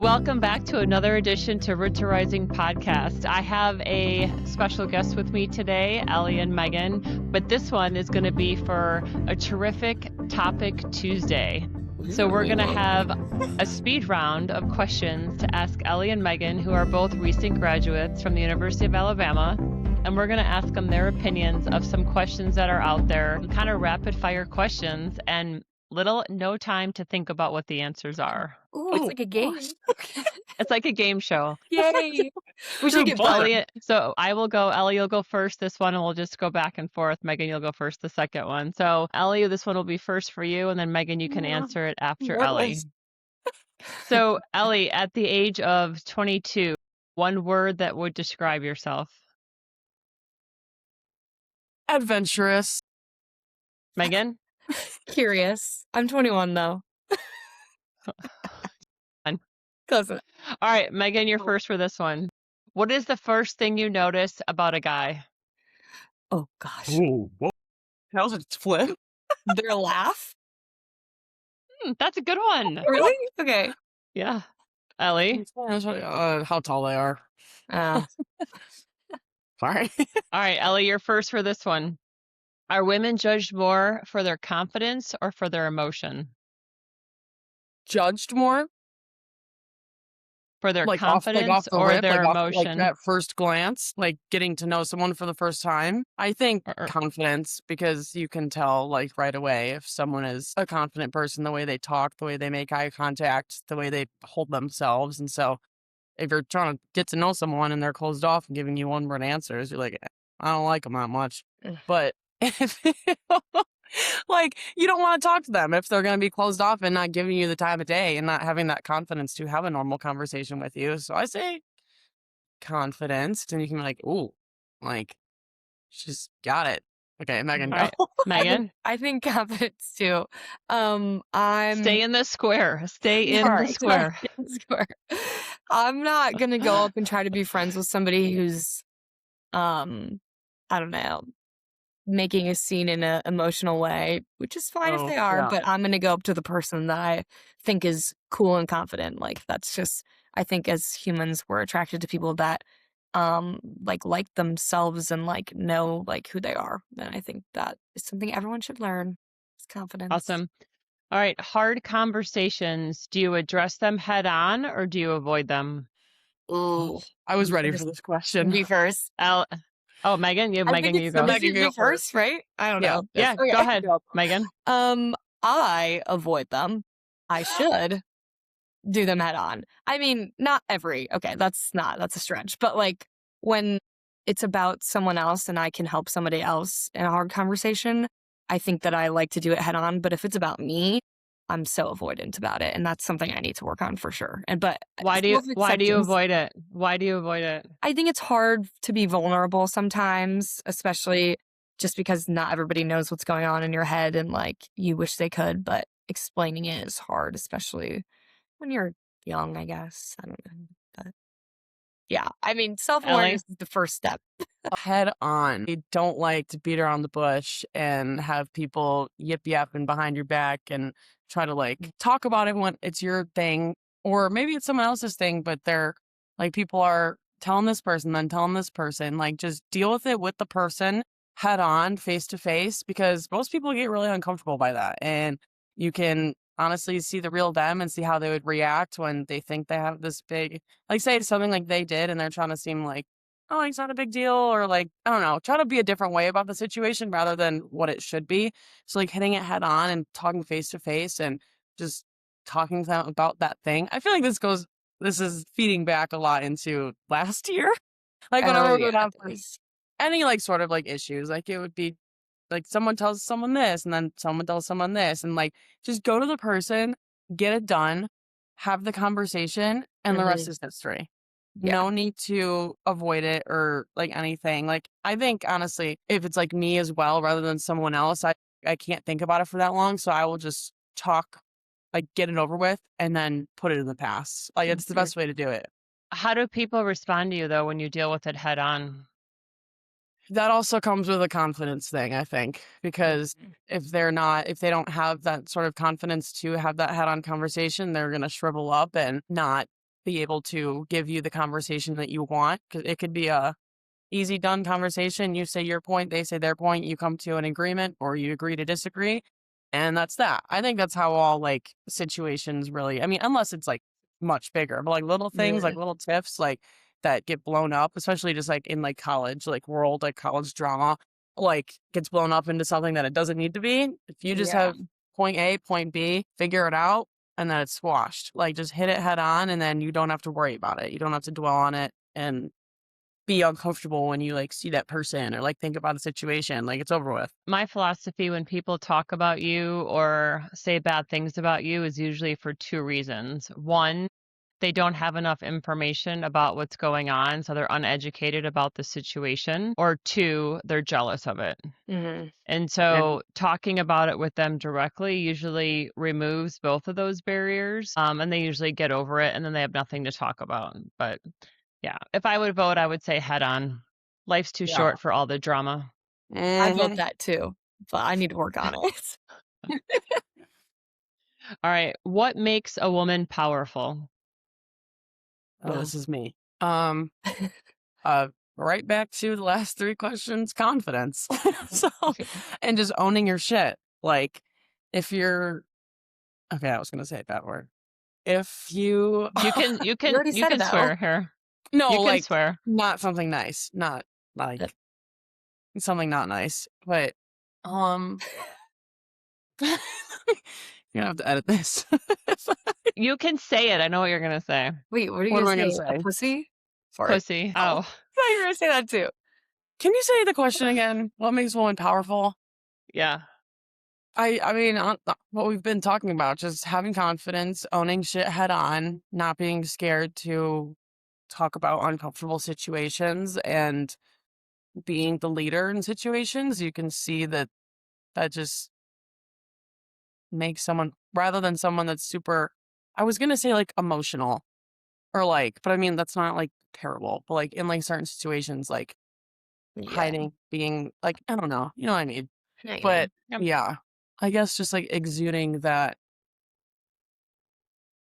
Welcome back to another edition to Root to Rising podcast. I have a special guest with me today, Ellie and Megan, but this one is going to be for a terrific Topic Tuesday. So we're going to have a speed round of questions to ask Ellie and Megan, who are both recent graduates from the University of Alabama. And we're going to ask them their opinions of some questions that are out there, kind of rapid fire questions, and no time to think about what the answers are. Ooh, it's like a game. It's like a game show. Yay. We should get Ellie. So I will go. Ellie, you'll go first this one, and we'll just go back and forth. Megan, you'll go first the second one. So Ellie, this one will be first for you, and then Megan, you can answer it after Ellie. So Ellie, at the age of 22, one word that would describe yourself. Adventurous. Megan? Curious. I'm 21 though. Close enough. All right, Megan, you're first for this one. What is the first thing you notice about a guy? Oh gosh. Ooh, what? How's it flip? Their laugh? That's a good one. Really? Okay. Yeah. Ellie? How tall they are. Sorry. All right, Ellie, you're first for this one. Are women judged more for their confidence or for their emotion? Judged more? For their Like confidence off the or rip, their like emotion? at first glance, like getting to know someone for the first time. I think confidence, because you can tell like right away if someone is a confident person, the way they talk, the way they make eye contact, the way they hold themselves. And so if you're trying to get to know someone and they're closed off and giving you one-word answers, you're like, I don't like them that much. But if like, you don't want to talk to them if they're going to be closed off and not giving you the time of day and not having that confidence to have a normal conversation with you. So I say confidence, and you can be like, ooh, like, she's got it. Okay, Megan, go. Right. Megan? I think confidence too. Stay in the square. Stay in the square. I'm not going to go up and try to be friends with somebody who's, I don't know, making a scene in an emotional way, which is fine if they are, but I'm going to go up to the person that I think is cool and confident. Like, that's just, I think as humans, we're attracted to people that like themselves and like know like who they are. And I think that is something everyone should learn. Is confidence. Awesome. All right. Hard conversations. Do you address them head on or do you avoid them? Ooh. I was ready for this question. Me first. Megan, Megan, you go. Megan, you go first, right? I don't know. Yeah, okay. Go ahead, Megan. I avoid them. I should do them head on. I mean, not that's a stretch. But like when it's about someone else and I can help somebody else in a hard conversation, I think that I like to do it head on. But if it's about me, I'm so avoidant about it. And that's something I need to work on for sure. But why do you avoid it? Why do you avoid it? I think it's hard to be vulnerable sometimes, especially just because not everybody knows what's going on in your head and like you wish they could, but explaining it is hard, especially when you're young, I guess. I don't know. But yeah, I mean, self-awareness is the first step. Head on. I don't like to beat around the bush and have people yip-yapping behind your back and try to like talk about it when it's your thing, or maybe it's someone else's thing, but they're like, people are telling this person, then telling this person, like, just deal with it with the person head on, face to face, because most people get really uncomfortable by that. And you can honestly see the real them and see how they would react when they think they have this big, like, say something like they did and they're trying to seem like, oh, it's not a big deal, or like, I don't know, try to be a different way about the situation rather than what it should be. So like hitting it head on and talking face to face and just talking to them about that thing. I feel like this is feeding back a lot into last year. Like whenever we would have any like sort of like issues, like it would be like someone tells someone this and then someone tells someone this, and like just go to the person, get it done, have the conversation, and the rest is history. Yeah. No need to avoid it or like anything. Like, I think honestly, if it's like me as well, rather than someone else, I can't think about it for that long. So I will just talk, like get it over with and then put it in the past. Like it's the best way to do it. How do people respond to you though, when you deal with it head on? That also comes with a confidence thing, I think, because if they don't have that sort of confidence to have that head on conversation, they're going to shrivel up and not be able to give you the conversation that you want. 'Cause it could be a easy done conversation. You say your point, they say their point, you come to an agreement or you agree to disagree. And that's that. I think that's how all like situations really, I mean, unless it's like much bigger, but like little things, like Yeah. little tiffs, like that get blown up, especially just like in like college, like world, like college drama, like gets blown up into something that it doesn't need to be. If you just Yeah. have point A, point B, figure it out, and then it's squashed. Like just hit it head on, and then you don't have to worry about it. You don't have to dwell on it and be uncomfortable when you like see that person or like think about the situation. Like it's over with. My philosophy when people talk about you or say bad things about you is usually for two reasons. One, they don't have enough information about what's going on, so they're uneducated about the situation. Or two, they're jealous of it. Hmm. And so talking about it with them directly usually removes both of those barriers, and they usually get over it, and then they have nothing to talk about. But yeah, if I would vote, I would say head on. Life's too Yeah. short for all the drama. I vote Mhm. that too, but I need to work on it. All right, what makes a woman powerful? Oh, this is me. Uh, right back to the last three questions, confidence. So, and just owning your shit. Like, if you're, okay, I was gonna say that word. If you, You can You already said it, swear though. here. no, You can like, swear. not something nice, not like something not nice, but, um, you're gonna have to edit this. You can say it. I know what you're gonna say. Wait, what are you What am gonna I gonna say? A say? pussy? Sorry. Pussy. Oh, I Oh, thought you were gonna say that too. Can you say the question again? What makes a woman powerful? yeah. I mean, what we've been talking about, just having confidence, owning shit head on, not being scared to talk about uncomfortable situations, and being the leader in situations. You can see that that just makes someone, rather than someone that's super, I was gonna say like emotional or like, but I mean that's not like terrible, but like in like certain situations, like Yeah, hiding, being like, I don't know, you know what I mean? I know what you But mean. Yep. yeah, I guess just like exuding that.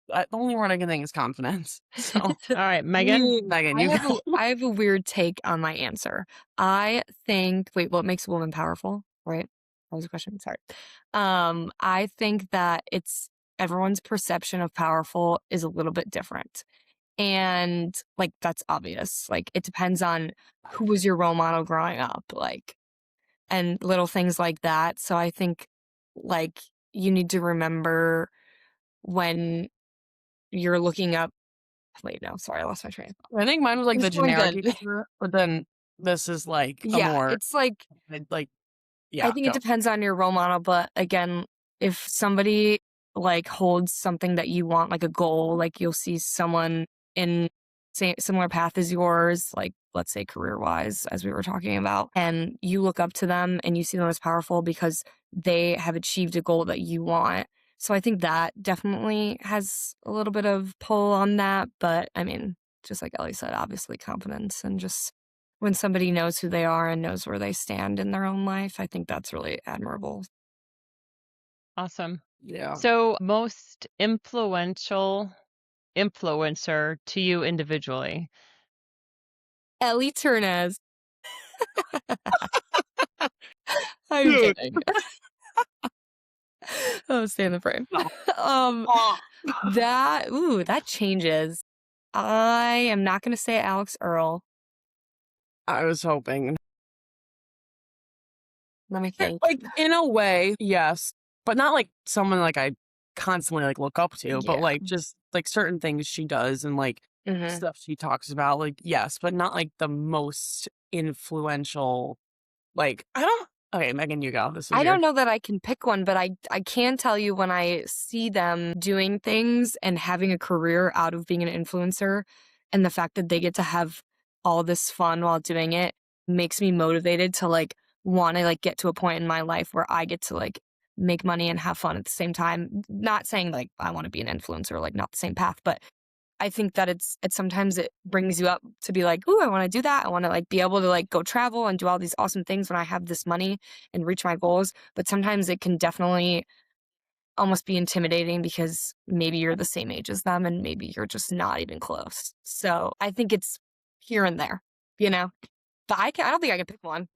The only word I can think is confidence. So, All right, Megan. Megan, I you have go. I have a weird take on my answer. I think wait, what makes a woman powerful? Right? That was a question. Sorry. I think that it's everyone's perception of powerful is a little bit different. And like that's obvious. Like it depends on who was your role model growing up, like and little things like that. So I think like you need to remember when you're looking up wait, no, sorry, I lost my train of thought. I think mine was like It's the going generic good. answer, but then this is like a Yeah, more it's like like I yeah, think it go. depends on your role model, but again, if somebody like holds something that you want, like a goal, like you'll see someone in similar path as yours, like let's say career wise, as we were talking about, and you look up to them and you see them as powerful because they have achieved a goal that you want. So I think that definitely has a little bit of pull on that. But I mean, just like Ellie said, obviously confidence and just when somebody knows who they are and knows where they stand in their own life, I think that's really admirable. Awesome. Yeah. So, most influential influencer to you individually? Ellie Turnez. I'm Dude. kidding. Oh, stay in the frame. No. um, that changes. I am not going to say Alex Earl. I was hoping. Let me think. Like in a way, yes, but not like someone like I constantly like look up to, but Yeah. like just like certain things she does and like Mhm. stuff she talks about, like yes, but not like the most influential. Like I don't. Okay, Megan, you go. This is I your. don't know that I can pick one, but I can tell you when I see them doing things and having a career out of being an influencer and the fact that they get to have all this fun while doing it makes me motivated to like want to like get to a point in my life where I get to like make money and have fun at the same time. Not saying like I want to be an influencer, like not the same path, but I think that it's sometimes it brings you up to be like, "Ooh, I wanna do that. I wanna, like, be able to, like, go travel and do all these awesome things when I have this money and reach my goals." But sometimes it can definitely, almost be intimidating because maybe you're the same age as them and maybe you're just not even close. So I think it's here and there, But I don't think I can pick one.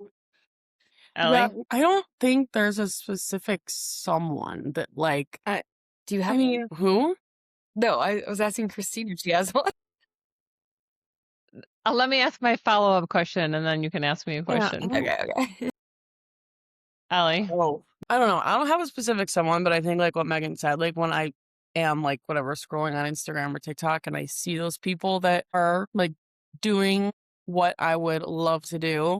Yeah, Ellie? I don't think there's a specific someone that like. Do you have? I mean, who? No, I was asking Christine if she has one. Let me ask my follow-up question, and then you can ask me a Yeah, question. Okay. Ellie? Oh, I don't know. I don't have a specific someone, but I think like what Megan said, like when I am like whatever scrolling on Instagram or TikTok and I see those people that are like doing what I would love to do,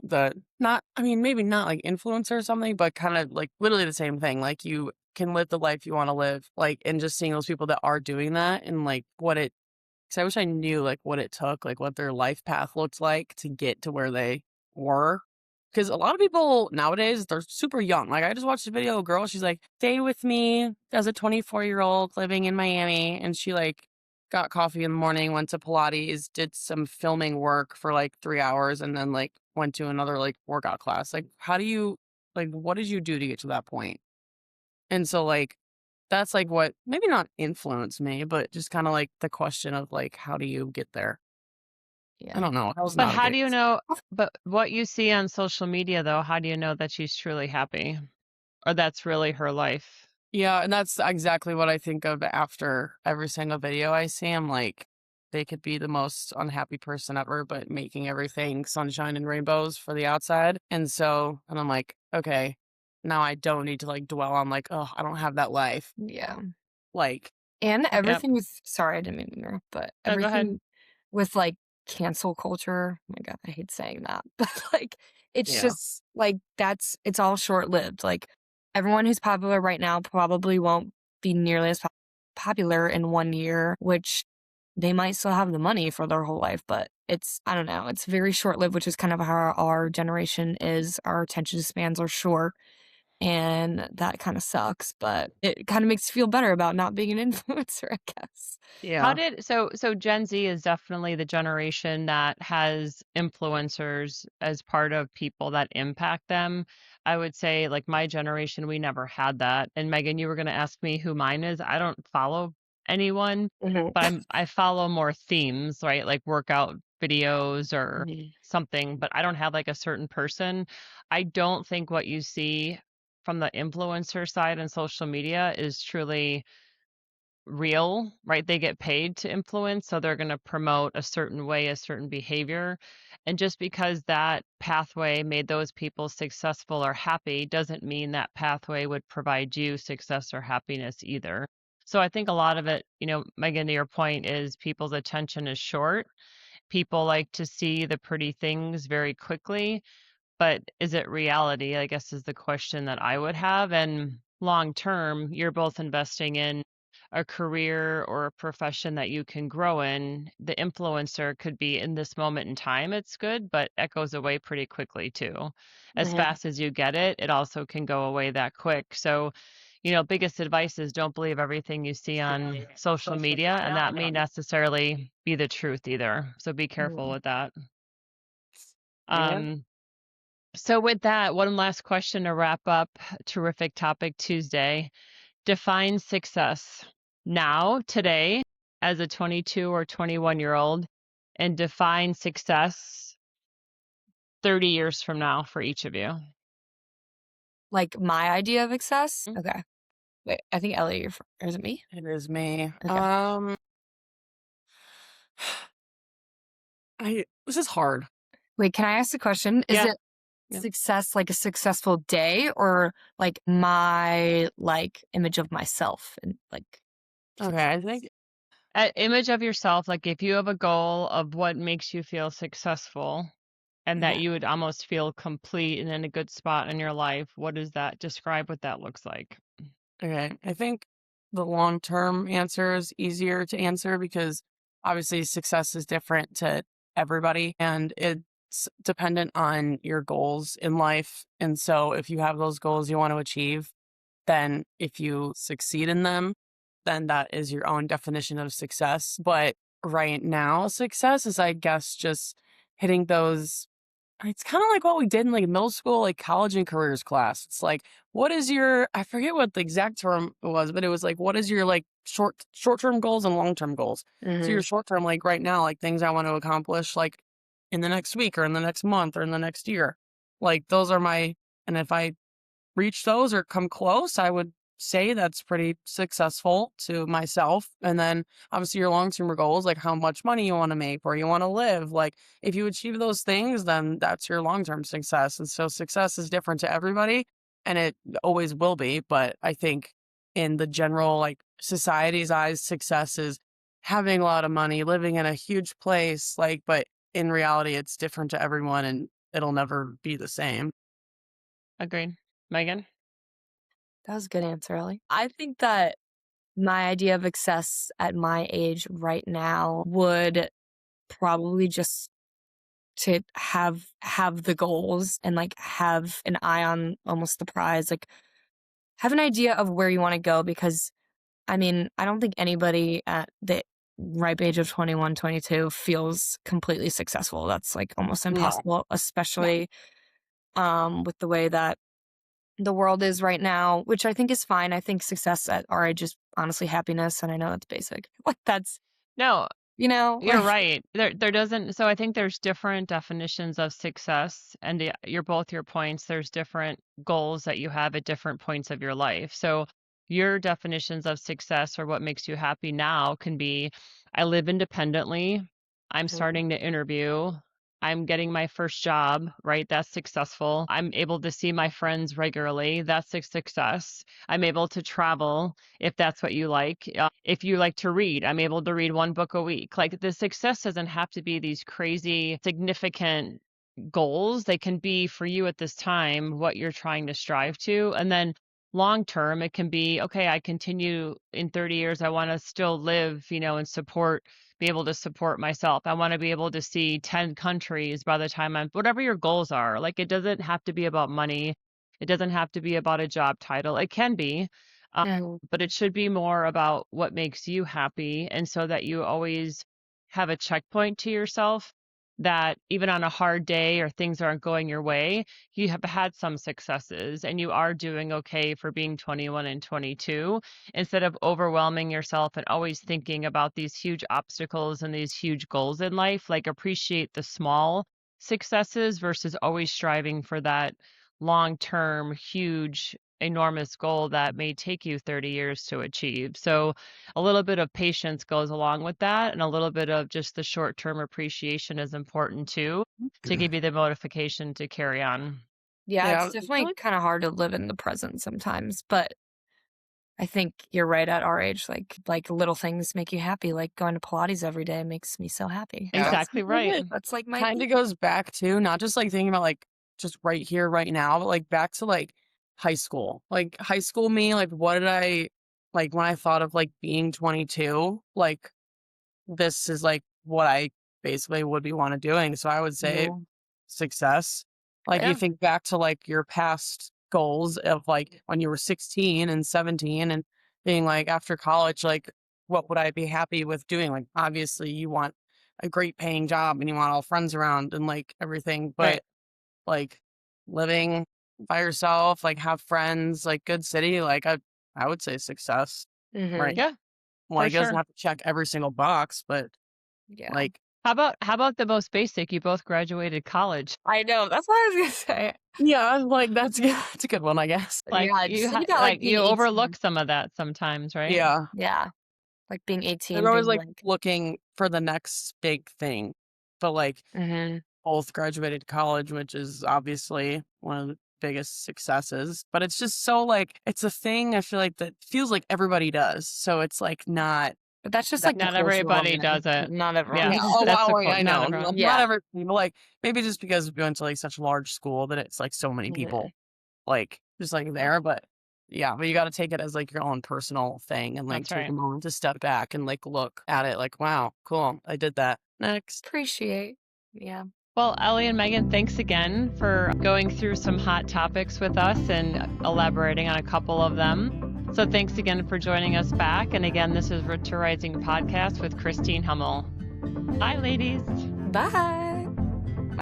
maybe not like influencer or something, but kind of like literally the same thing. Like you can live the life you want to live, like, and just seeing those people that are doing that and like because I wish I knew like what it took, like what their life path looked like to get to where they were. Because a lot of people nowadays, they're super young. Like, I just watched a video of a girl. She's like, stay with me as a 24-year-old living in Miami. And she, like, got coffee in the morning, went to Pilates, did some filming work for, like, 3 hours, and then, like, went to another, like, workout class. Like, what did you do to get to that point? And so, like, that's, like, what maybe not influenced me, but just kind of, like, the question of, like, how do you get there? I don't know. I was But not a how big do you know? But what you see on social media, though, how do you know that she's truly happy, or that's really her life? Yeah, and that's exactly what I think of after every single video I see. I'm like, they could be the most unhappy person ever, but making everything sunshine and rainbows for the outside. And I'm like, okay, now I don't need to like dwell on like, oh, I don't have that life. Yeah. Like, And Yep. everything with, sorry, I didn't mean to interrupt, but No, go ahead. everything with like cancel culture. Oh my God, I hate saying that. But like, it's Yeah. just like, it's all short lived. Like, everyone who's popular right now probably won't be nearly as popular in 1 year, which they might still have the money for their whole life, but I don't know, it's very short lived, which is kind of how our generation is. Our attention spans are short. And that kind of sucks, but it kind of makes you feel better about not being an influencer, I guess. How Yeah. did so Gen Z is definitely the generation that has influencers as part of people that impact them. I would say like my generation, we never had that. And Megan, you were going to ask me who mine is. I don't follow anyone, Mhm. but I follow more themes, right? Like workout videos or Mhm. something, but I don't have like a certain person. I don't think what you see from the influencer side and social media is truly real, right? They get paid to influence, so they're going to promote a certain way, a certain behavior. And just because that pathway made those people successful or happy doesn't mean that pathway would provide you success or happiness either. So I think a lot of it, Megan, to your point, is people's attention is short. People like to see the pretty things very quickly, but is it reality? I guess is the question that I would have. And long term, you're both investing in a career or a profession that you can grow in. The influencer could be in this moment in time, it's good, but it goes away pretty quickly too. As Mhm. fast as you get it, it also can go away that quick. So, biggest advice is don't believe everything you see on social media, and that may necessarily be the truth either. So be careful Mhm. with that. Yeah. So with that, one last question to wrap up. Terrific topic Tuesday. Define success now, today, as a 22 or 21-year-old, and define success 30 years from now for each of you. Like my idea of success? Mm. Okay. Wait, I think Ellie, or is it me? It is me. Okay. This is hard. Wait, can I ask a question? Is Yeah. it Yeah. success like a successful day or like my image of myself and like Okay, I think Image of yourself, like if you have a goal of what makes you feel successful and that Okay. you would almost feel complete and in a good spot in your life, what does that describe what that looks like? Okay. I think the long term answer is easier to answer because obviously success is different to everybody and it's dependent on your goals in life. And so if you have those goals you want to achieve, then if you succeed in them, then that is your own definition of success. But right now, success is, I guess, just hitting those It's kind of like what we did in like middle school, like college and careers class. It's like, what is your, I forget what the exact term was, but it was like, what is your like short-term goals and long-term goals? So your short-term, like right now, like things I want to accomplish like in the next week or in the next month or in the next year. Like those are and if I reach those or come close, I would say that's pretty successful to myself. And then obviously your long-term goals, like how much money you want to make, where you want to live. Like if you achieve those things, then that's your long-term success. And so success is different to everybody and it always will be. But I think in the general, like society's eyes, success is having a lot of money, living in a huge place. Like, but in reality, it's different to everyone and it'll never be the same. Agreed. Megan? That was a good answer, Ellie. I think that my idea of success at my age right now would probably just to have the goals and like have an eye on almost the prize, like have an idea of where you want to go, because I mean, I don't think anybody at the ripe age of 21, 22 feels completely successful. That's like almost No. impossible, especially with the way that the world is right now, which I think is fine. I think success at our age is honestly happiness, and I know that's basic. Like that's, No, you're you're right. There doesn't. So I think there's different definitions of success, and your points. There's different goals that you have at different points of your life. So your definitions of success or what makes you happy now can be, I live independently. I'm starting to interview. I'm getting my first job, right? That's successful. I'm able to see my friends regularly. That's a success. I'm able to travel if that's what you like. If you like to read, I'm able to read one book a week. Like the success doesn't have to be these crazy, significant goals. They can be for you at this time what you're trying to strive to. And then long term, it can be, okay, I continue in 30 years. I want to still live, and be able to support myself. I want to be able to see 10 countries by the time whatever your goals are. Like it doesn't have to be about money. It doesn't have to be about a job title. It can be, but it should be more about what makes you happy. And so that you always have a checkpoint to yourself that even on a hard day or things aren't going your way, you have had some successes and you are doing okay for being 21 and 22, instead of overwhelming yourself and always thinking about these huge obstacles and these huge goals in life. Like appreciate the small successes versus always striving for that long-term, huge, enormous goal that may take you 30 years to achieve. So a little bit of patience goes along with that, and a little bit of just the short-term appreciation is important too, to give you the motivation to carry on. Yeah, it's definitely kind of hard to live in the present sometimes, but I think you're right. At our age, like little things make you happy. Like going to Pilates every day makes me so happy. Yeah. Exactly right. That's like my kind of goes back to not just like thinking about like just right here, right now, but like back to like high school. Like high school me, like what did I like when I thought of like being 22, like this is like what I basically would be want to doing. So I would say success. Like you think back to like your past goals of like when you were 16 and 17 and being like after college, like what would I be happy with doing? Like obviously you want a great paying job and you want all friends around and like everything, but Right. like living by yourself, like have friends, like good city, like I would say success. Right. Yeah. Well, for it doesn't sure. have to check every single box, but Yeah. like How about the most basic? You both graduated college. I know. That's what I was gonna say. yeah, like that's that's a good one, I guess. Like Yeah, you just think about, like, being you 18. overlook some of that sometimes, right? Yeah. Yeah, like being 18. They're always being like looking for the next big thing. But like both graduated college, which is obviously one of the biggest successes. But it's just so like it's a thing I feel like that feels like everybody does. So it's like not But that's just That- like the Not cultural everybody woman. does it. Not everyone. Yeah. oh That's wow, the wait, quote, I not know. everyone. Not Yeah. every people like maybe just because we went to like such a large school that it's like so many people like just like there, but yeah, but you got to take it as like your own personal thing and like That's take right. a moment to step back and like look at it like wow, cool, I did that. Next. Appreciate. Yeah. Well, Ellie and Megan, thanks again for going through some hot topics with us and elaborating on a couple of them. So thanks again for joining us back. And again, this is Road to Rising Podcast with Christine Hummel. Bye, ladies. Bye.